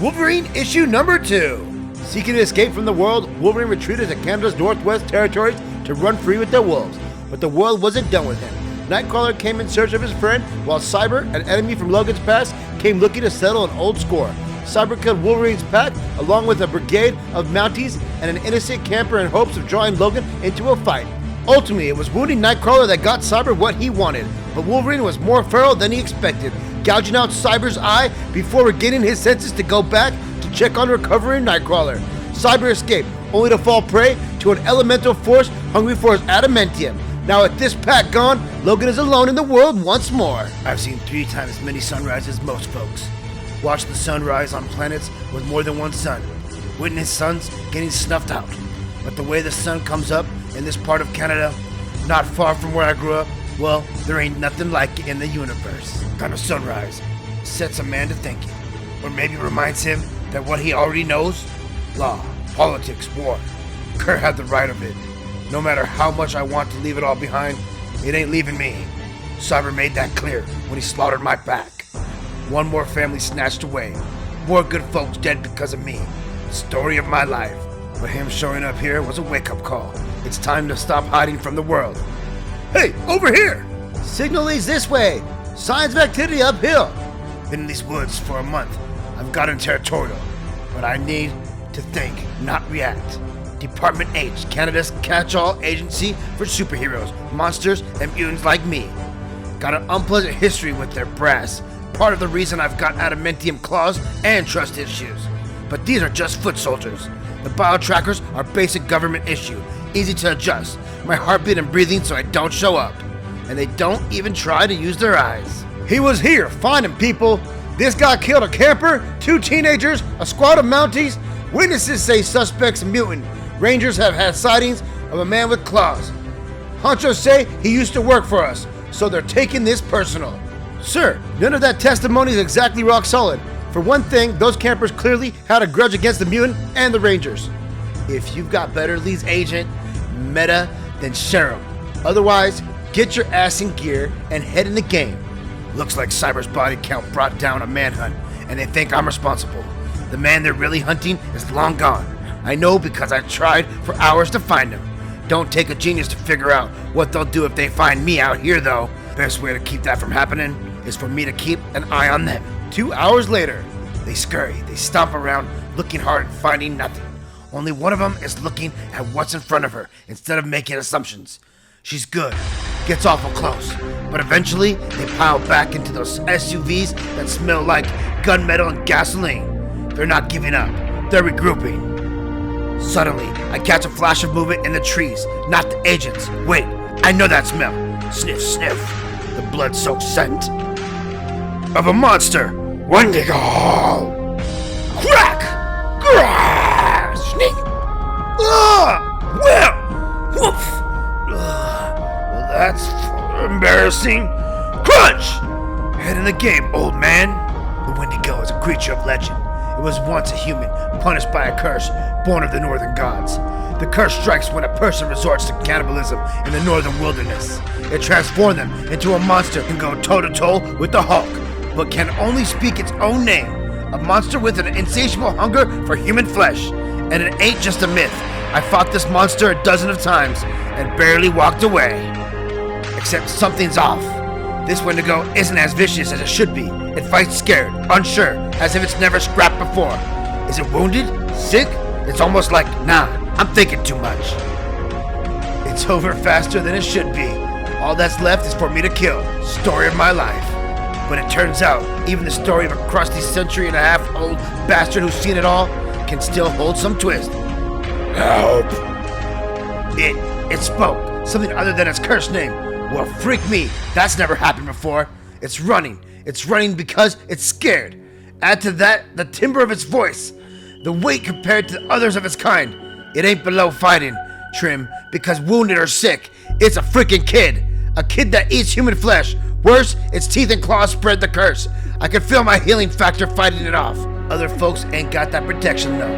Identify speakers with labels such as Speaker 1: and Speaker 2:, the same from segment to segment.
Speaker 1: Wolverine issue number 2. Seeking to escape from the world, Wolverine retreated to Canada's Northwest Territories to run free with the wolves. But the world wasn't done with him. Nightcrawler came in search of his friend, while Cyber, an enemy from Logan's past, came looking to settle an old score. Cyber killed Wolverine's pack, along with a brigade of Mounties and an innocent camper in hopes of drawing Logan into a fight. Ultimately, it was wounding Nightcrawler that got Cyber what he wanted, but Wolverine was more feral than he expected, gouging out Cyber's eye before regaining his senses to go back to check on recovering Nightcrawler. Cyber escaped, only to fall prey to an elemental force hungry for his adamantium. Now with this pack gone, Logan is alone in the world once more. I've seen 3 times as many sunrises as most folks. Watched the sun rise on planets with more than one sun. Witnessed suns getting snuffed out. But the way the sun comes up in this part of Canada, not far from where I grew up, well, there ain't nothing like it in the universe. Kind of sunrise sets a man to thinking, or maybe reminds him that what he already knows, law, politics, war, Kerr had the right of it. No matter how much I want to leave it all behind, it ain't leaving me. Cyber made that clear when he slaughtered my pack. One more family snatched away. More good folks dead because of me. The story of my life. But him showing up here was a wake-up call. It's time to stop hiding from the world. Hey, over here! Signal leads this way. Signs of activity uphill. Been in these woods for a month. I've gotten territorial. But I need to think, not react. Department H, Canada's catch-all agency for superheroes, monsters, and mutants like me. Got an unpleasant history with their brass. Part of the reason I've got adamantium claws and trust issues. But these are just foot soldiers. The bio-trackers are basic government issue, easy to adjust. My heartbeat and breathing so I don't show up. And they don't even try to use their eyes. He was here, finding people. This guy killed a camper, 2 teenagers, a squad of Mounties. Witnesses say suspect's a mutant. Rangers have had sightings of a man with claws. Honchos say he used to work for us, so they're taking this personal. Sir, none of that testimony is exactly rock solid. For one thing, those campers clearly had a grudge against the mutant and the Rangers. If you've got better leads agent, meta, then share them. Otherwise, get your ass in gear and head in the game. Looks like Cyber's body count brought down a manhunt, and they think I'm responsible. The man they're really hunting is long gone. I know because I tried for hours to find him. Don't take a genius to figure out what they'll do if they find me out here, though. Best way to keep that from happening is for me to keep an eye on them. 2 hours later, they scurry, they stomp around, looking hard and finding nothing. Only one of them is looking at what's in front of her instead of making assumptions. She's good, gets awful close, but eventually they pile back into those SUVs that smell like gunmetal and gasoline. They're not giving up, they're regrouping. Suddenly, I catch a flash of movement in the trees, not the agents. Wait, I know that smell. Sniff, sniff. The blood-soaked scent of a monster. Wendigo! Crack! Grah! Sneak! Well! Woof! Well, that's embarrassing. Crunch! Head in the game, old man. The Wendigo is a creature of legend. It was once a human, punished by a curse, born of the northern gods. The curse strikes when a person resorts to cannibalism in the northern wilderness. It transforms them into a monster and can go toe-to-toe with the Hulk, but can only speak its own name. A monster with an insatiable hunger for human flesh. And it ain't just a myth. I fought this monster a dozen of times and barely walked away. Except something's off. This Wendigo isn't as vicious as it should be. It fights scared, unsure, as if it's never scrapped before. Is it wounded? Sick? It's almost like, nah, I'm thinking too much. It's over faster than it should be. All that's left is for me to kill. Story of my life. But it turns out, even the story of a crusty century-and-a-half-old bastard who's seen it all can still hold some twist. Help! It spoke. Something other than its cursed name. Well, freak me. That's never happened before. It's running. It's running because it's scared. Add to that the timbre of its voice. The weight compared to others of its kind. It ain't below fighting, Trim, because wounded or sick. It's a freaking kid. A kid that eats human flesh. Worse, its teeth and claws spread the curse. I can feel my healing factor fighting it off. Other folks ain't got that protection though.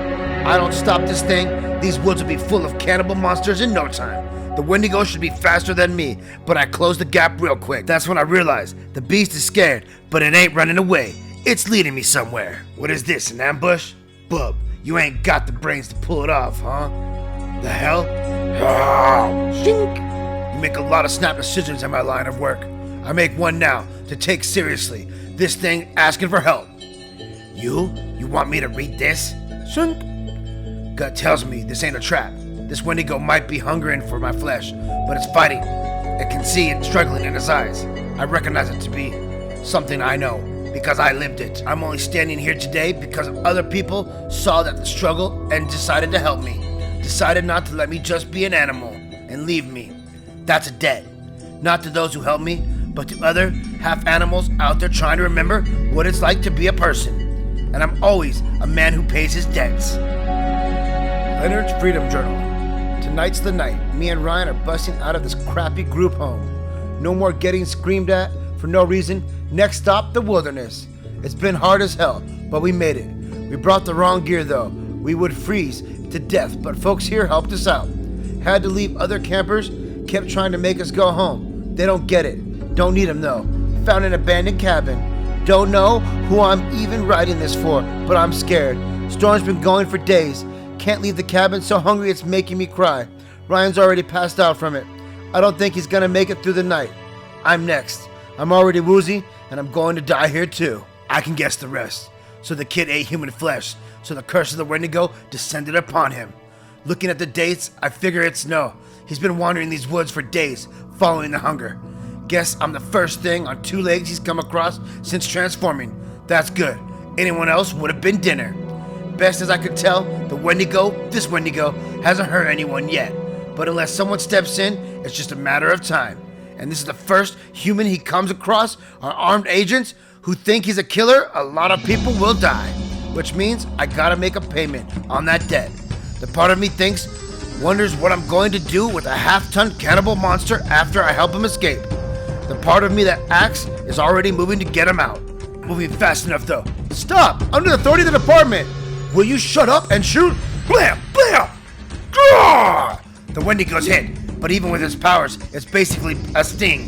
Speaker 1: I don't stop this thing, these woods will be full of cannibal monsters in no time. The Wendigo should be faster than me, but I closed the gap real quick. That's when I realized the beast is scared, but it ain't running away. It's leading me somewhere. What is this, an ambush? Bub, you ain't got the brains to pull it off, huh? The hell? Shink! You make a lot of snap decisions in my line of work. I make one now to take seriously. This thing asking for help. You want me to read this? Shink! Gut tells me this ain't a trap. This Wendigo might be hungering for my flesh, but it's fighting. I can see it struggling in his eyes. I recognize it to be something I know, because I lived it. I'm only standing here today because other people saw that the struggle and decided to help me. Decided not to let me just be an animal and leave me. That's a debt. Not to those who helped me, but to other half animals out there trying to remember what it's like to be a person. And I'm always a man who pays his debts. Leonard's Freedom Journal. Tonight's the night. Me and Ryan are busting out of this crappy group home. No more getting screamed at for no reason. Next stop, the wilderness. It's been hard as hell, but we made it. We brought the wrong gear though. We would freeze to death, but folks here helped us out. Had to leave other campers, kept trying to make us go home. They don't get it. Don't need them though. Found an abandoned cabin. Don't know who I'm even writing this for, but I'm scared. Storm's been going for days. Can't leave the cabin, so hungry it's making me cry. Ryan's already passed out from it. I don't think he's gonna make it through the night. I'm next. I'm already woozy, and I'm going to die here too. I can guess the rest. So the kid ate human flesh, so the curse of the Wendigo descended upon him. Looking at the dates, I figure it's no. He's been wandering these woods for days, following the hunger. Guess I'm the first thing on two legs he's come across since transforming. That's good. Anyone else would have been dinner. Best as I could tell, this Wendigo, hasn't hurt anyone yet. But unless someone steps in, it's just a matter of time. And this is the first human he comes across are armed agents who think he's a killer. A lot of people will die, which means I gotta make a payment on that debt. The part of me wonders what I'm going to do with a half-ton cannibal monster after I help him escape. The part of me that acts is already moving to get him out. Moving fast enough though. Stop! Under the authority of the department! Will you shut up and shoot? Blam! Blam! Grrr! The Wendigo's hit, but even with his powers, it's basically a sting.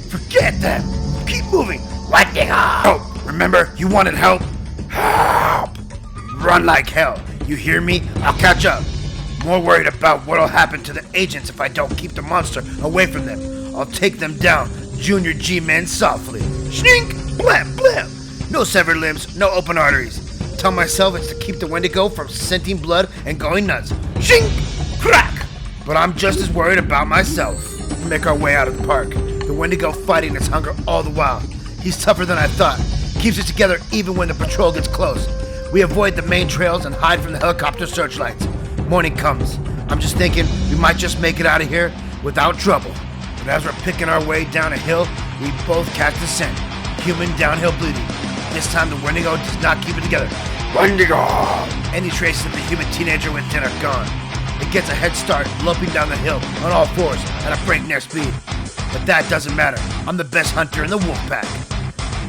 Speaker 1: Forget them! Keep moving! Wendigo! Oh, remember, you wanted help? Help! Run like hell. You hear me? I'll catch up. More worried about what'll happen to the agents if I don't keep the monster away from them. I'll take them down, Junior G-Men softly. Snink! Blam! Blam! No severed limbs, no open arteries. Tell myself it's to keep the Wendigo from scenting blood and going nuts. Shink! Crack! But I'm just as worried about myself. We make our way out of the park. The Wendigo fighting its hunger all the while. He's tougher than I thought. Keeps it together even when the patrol gets close. We avoid the main trails and hide from the helicopter searchlights. Morning comes. I'm just thinking we might just make it out of here without trouble. But as we're picking our way down a hill, we both catch the scent. Human downhill bleeding. This time the Wendigo does not keep it together. Wendigo! Any traces of the human teenager within are gone. It gets a head start, loping down the hill on all fours at a breakneck speed. But that doesn't matter. I'm the best hunter in the wolf pack.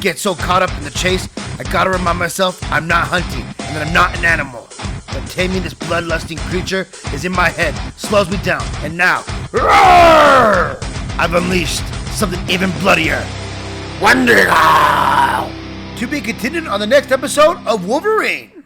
Speaker 1: Get so caught up in the chase, I gotta remind myself I'm not hunting and that I'm not an animal. But taming this bloodlusting creature is in my head, slows me down, and now, roar! I've unleashed something even bloodier. Wendigo! To be continued on the next episode of Wolverine.